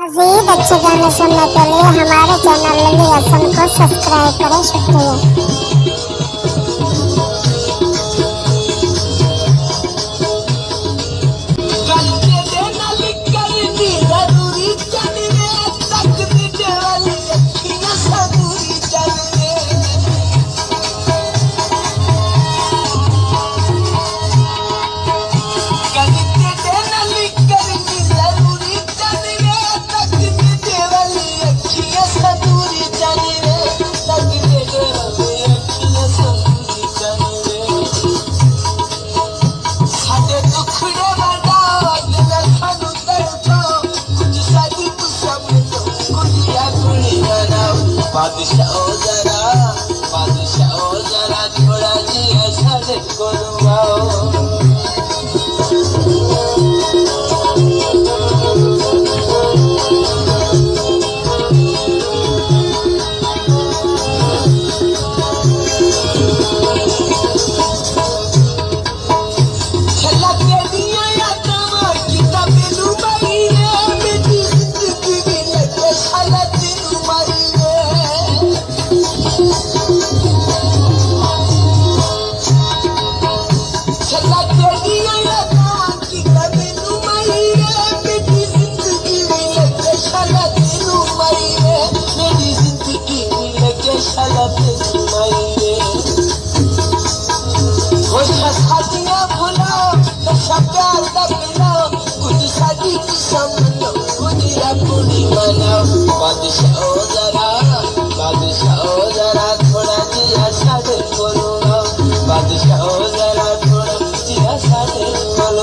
मज़ीद अच्छे गाने सुनने के लिए हमारे चैनल लली हसन को सब्सक्राइब करें। शुक्रिया। बादशाह जरा थोड़ा जी ऐसा करो। बादशाह जरा थोड़ा जिया साढ़े बोलो बादशाह जरा थोड़ा जिया साढ़े बोलो।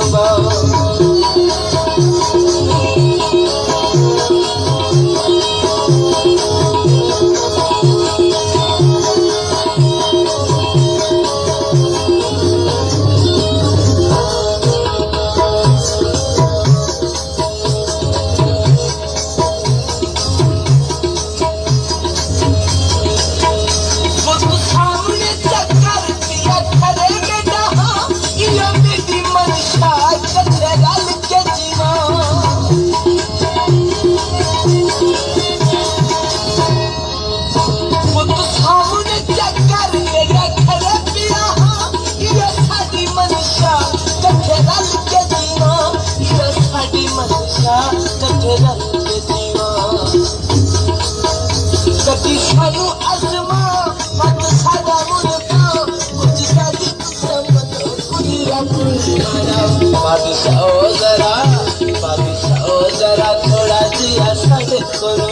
बादशाह जरा थोड़ा जिया साढ़े करो।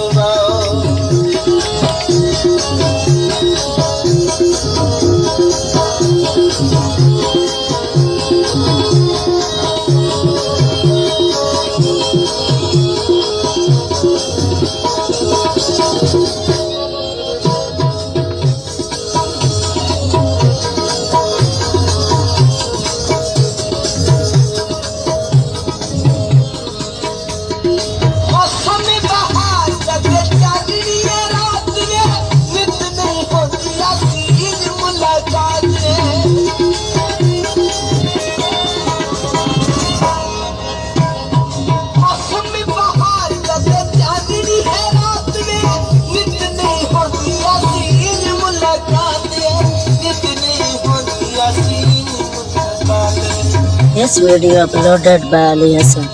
This video uploaded by Ali Hassan.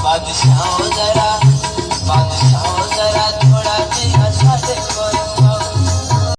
बादशाह